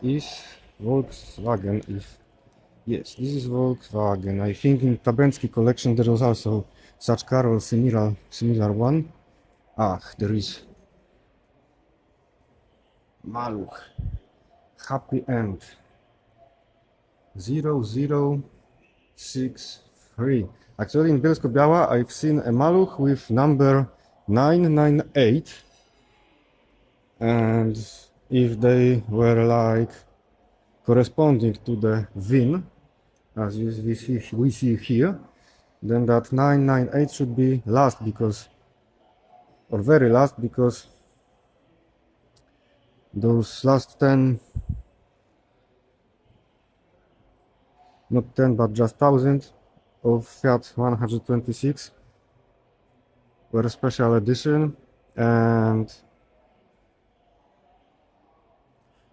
Is Volkswagen. Yes, this is Volkswagen. I think in Tabensky collection there was also such car or similar one. There is Maluch. Happy End 0063. Actually in Bielsko-Biała I've seen a Maluch with number 998, and if they were like corresponding to the VIN as we see here, then that 998 should be last, because, or very last, because those last 10, not 10 but just 1000 of Fiat 126 were a special edition, and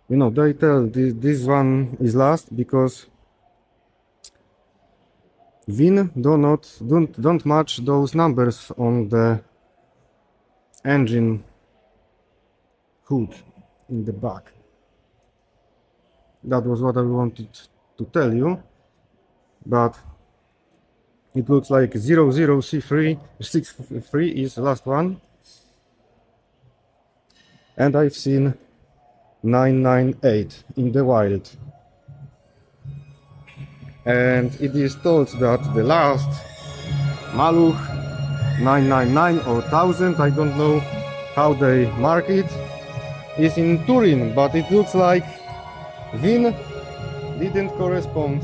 you know, they tell this one is last because VIN don't match those numbers on the engine hood in the back. That was what I wanted to tell you, but it looks like 0063 is the last one, and I've seen 998 in the wild, and it is told that the last Maluch 999 or 1000, I don't know how they mark it, is in Turin, but it looks like VIN didn't correspond.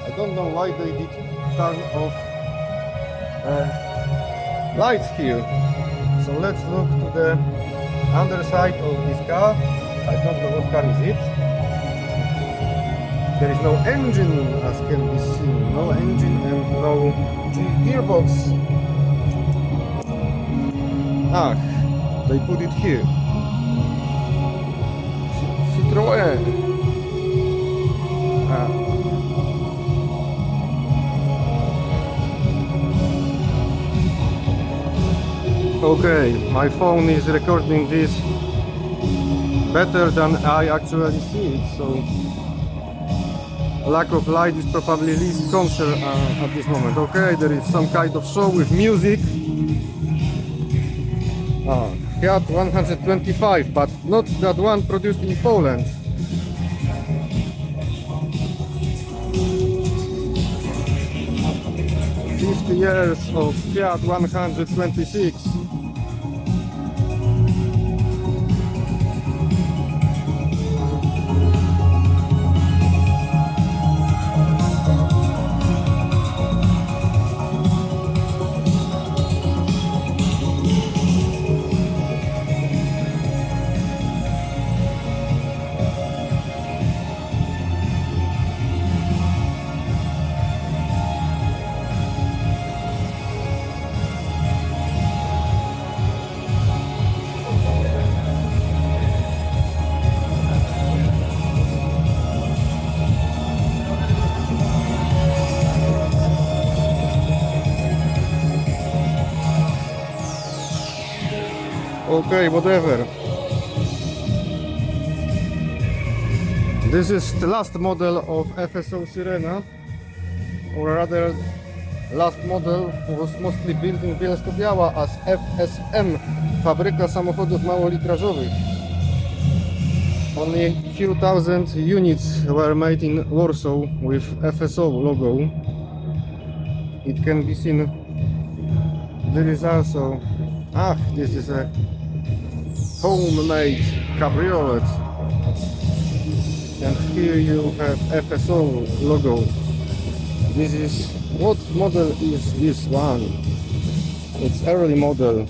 I don't know why they did turn off lights here. So let's look to the underside of this car. I don't know what car is it. There is no engine as can be seen. No engine and no gearbox. They put it here. Citroën. Okay, my phone is recording this better than I actually see it, so lack of light is probably least concern at this moment. Okay, there is some kind of show with music. Fiat 125, but not that one produced in Poland. Years of Fiat 126. Okay, whatever. This is the last model of FSO Syrena, or rather last model was mostly built in Bielsko-Biała as FSM, fabryka samochodów małolitrażowych. Only few thousand units were made in Warsaw with FSO logo. It can be seen. There is also, this is a homemade cabriolet, and here you have FSO logo. This is, what model is this one? It's early model.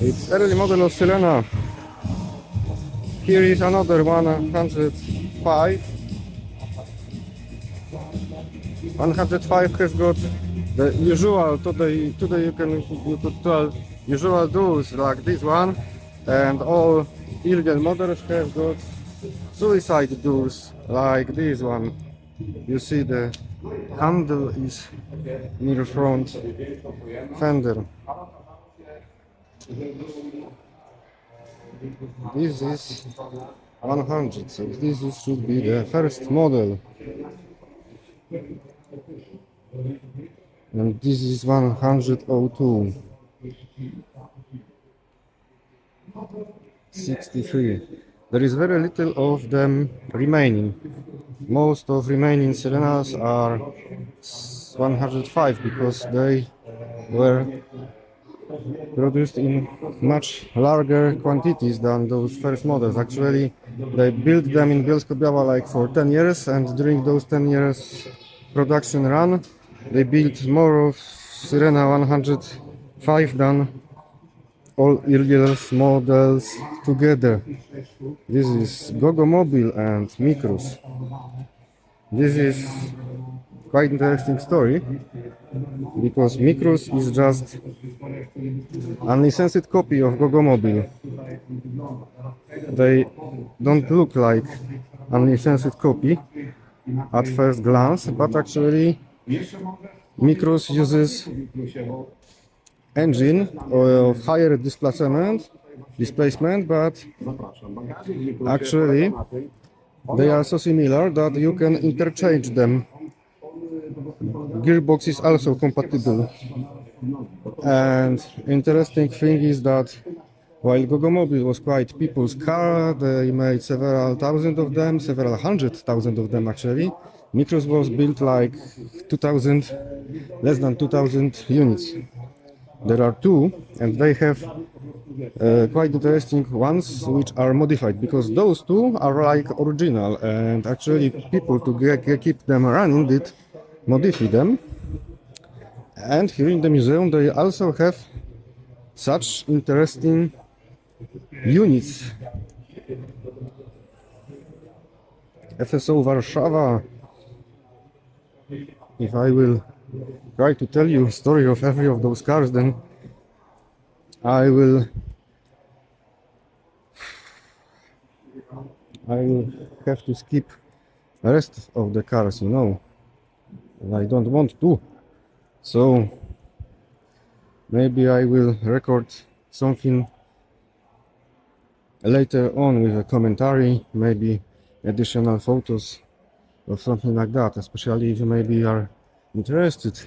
It's early model of Syrena. Here is another 105. 105 has got the usual, today you could tell usual doors like this one, and all illegal models have got suicide doors like this one. You see the handle is near front fender. This is 100, so should be the first model. And this is 102. 63. There is very little of them remaining. Most of remaining Serenas are 105 because they were produced in much larger quantities than those first models. Actually, they built them in Bielsko-Biała like for 10 years, and during those 10 years production run, they built more of Syrena 105 than all earlier models together. This is Gogomobil and Micros. This is quite interesting story because Micros is just unlicensed copy of Gogomobil. They don't look like unlicensed copy at first glance, but actually Micros uses engine of higher displacement, but actually they are so similar that you can interchange them. Gearbox is also compatible. And interesting thing is that while Gogomobil was quite people's car, they made several thousand of them, several 100,000 of them actually. Micros was built like 2000, less than 2000 units. There are two, and they have quite interesting ones which are modified, because those two are like original, and actually people to keep them running did modify them. And here in the museum they also have such interesting units. FSO Warszawa. If I will try to tell you a story of every of those cars, then I will have to skip the rest of the cars, you know, and I don't want to. So maybe I will record something later on with a commentary, maybe additional photos or something like that, especially if you maybe are interested.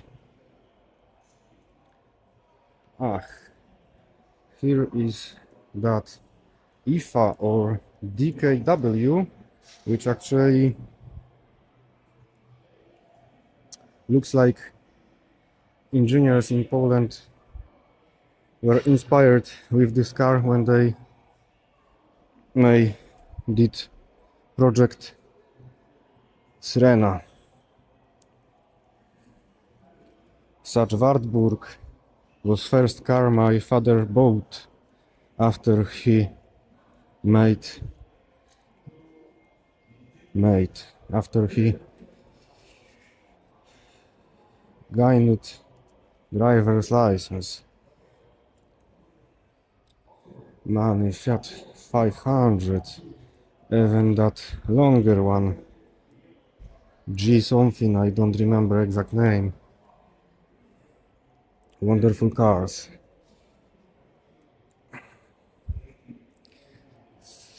Here is that IFA or DKW, which actually looks like engineers in Poland were inspired with this car when they did project Syrena. Such Wartburg was first car my father bought after he gained driver's license. Man, Fiat 500, even that longer one, G something, I don't remember exact name. Wonderful cars.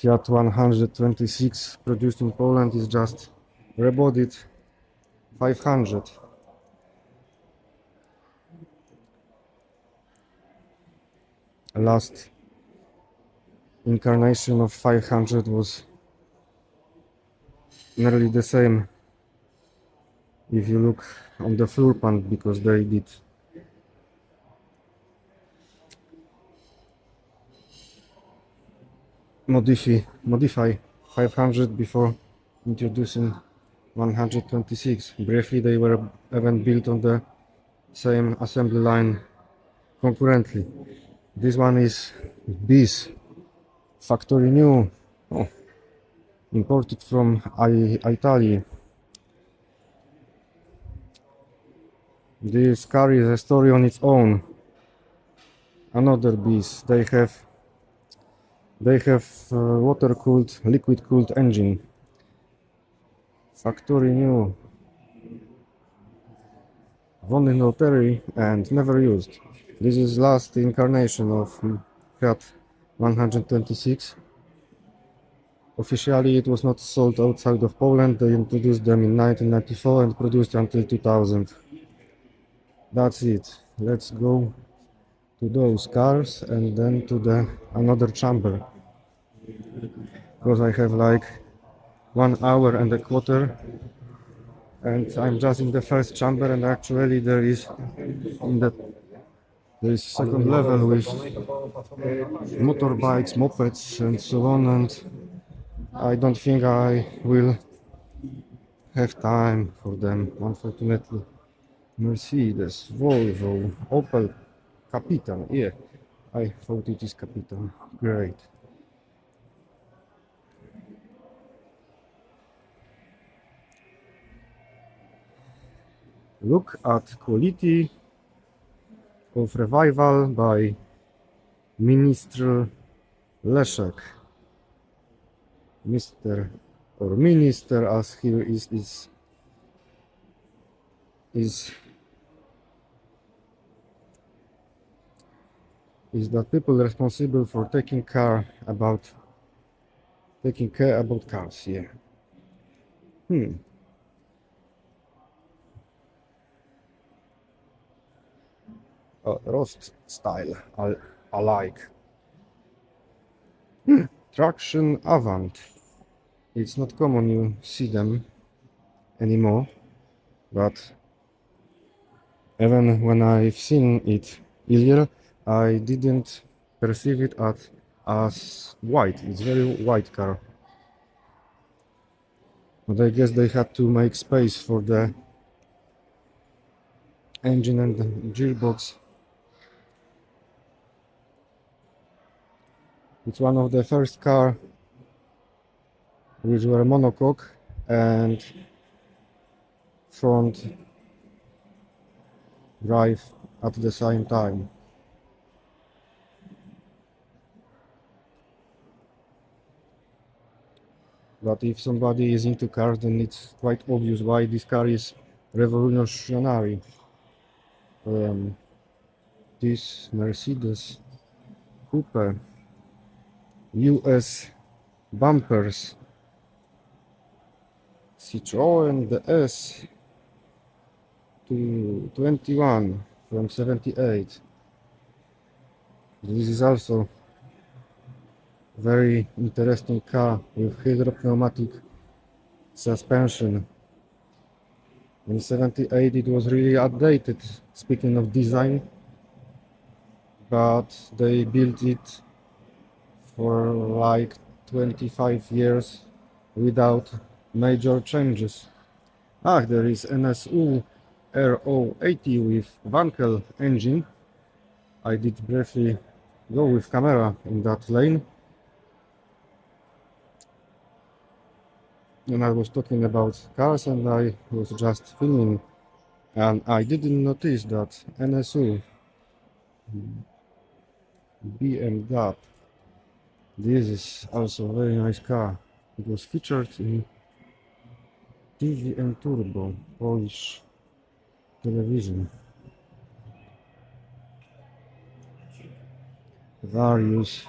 Fiat 126 produced in Poland is just rebodied 500. Last incarnation of 500 was nearly the same if you look on the floor pan, because they did modify 500 before introducing 126. Briefly, they were even built on the same assembly line concurrently. This one is BIS, factory new, imported from Italy. This car is a story on its own. Another beast. They have water-cooled, liquid-cooled engine. Factory new. Won in lottery and never used. This is last incarnation of Fiat 126. Officially it was not sold outside of Poland. They introduced them in 1994 and produced until 2000. That's it. Let's go to those cars and then to the another chamber, because I have like 1 hour and a quarter and I'm just in the first chamber, and actually there is second level with motorbikes, mopeds and so on, and I don't think I will have time for them, unfortunately. Mercedes, Volvo, Opel, Capital, yeah, I thought it is Capital, great. Look at quality of revival by Minister Leszek. Mr. or Minister as he is that people responsible for taking care about cars, yeah. Rost style, alike. Traction Avant. It's not common you see them anymore, but even when I've seen it earlier, I didn't perceive it as white. It's very white car. But I guess they had to make space for the engine and the gearbox. It's one of the first car which were monocoque and front drive at the same time. But if somebody is into cars, then it's quite obvious why this car is revolutionary. This Mercedes Coupe, US bumpers, Citroën DS 21 from 78. This is also very interesting car with hydropneumatic suspension. In 78 it was really outdated, speaking of design, but they built it for like 25 years without major changes. There is NSU RO80 with Wankel engine. I did briefly go with camera in that lane, and I was talking about cars and I was just filming, and I didn't notice that NSU BMW, this is also a very nice car. It was featured in TV and Turbo, Polish television. Various.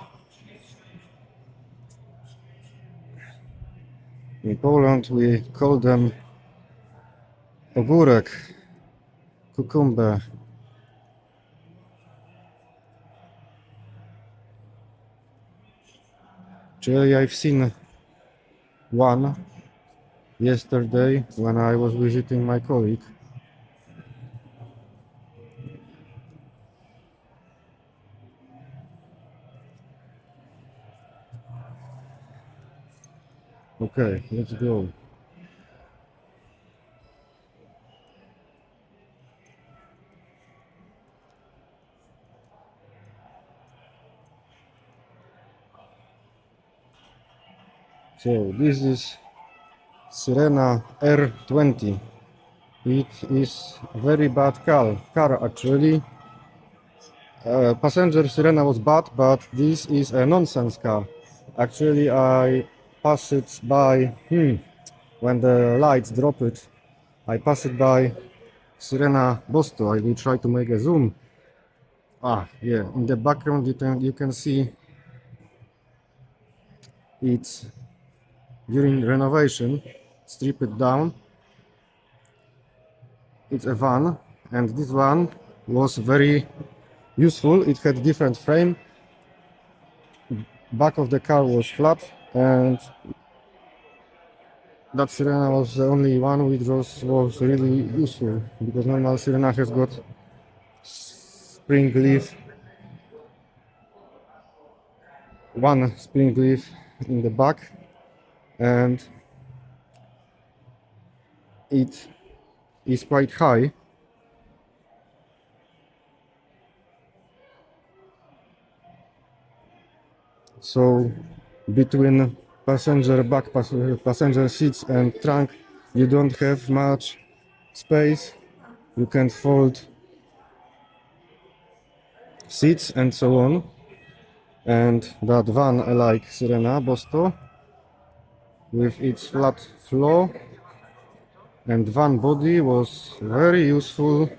In Poland we call them ogórek, cucumber. Actually, I've seen one yesterday when I was visiting my colleague. Okay, let's go. So this is Syrena R20. It is very bad car actually. Passenger Sirena was bad, but this is a nonsense car. Actually, I passed it by when the lights dropped. I passed by Sirena Bosto. I will try to make a zoom. Yeah, in the background you can see it's during renovation, strip it down. It's a van, and this one was very useful. It had different frame. Back of the car was flat, and that Sirena was the only one which was really useful, because normal Sirena has got spring leaf, one spring leaf in the back, and it is quite high. So between passenger seats and trunk you don't have much space. You can fold seats and so on. And that van, like Sirena Bosto, with its flat floor and van body, was very useful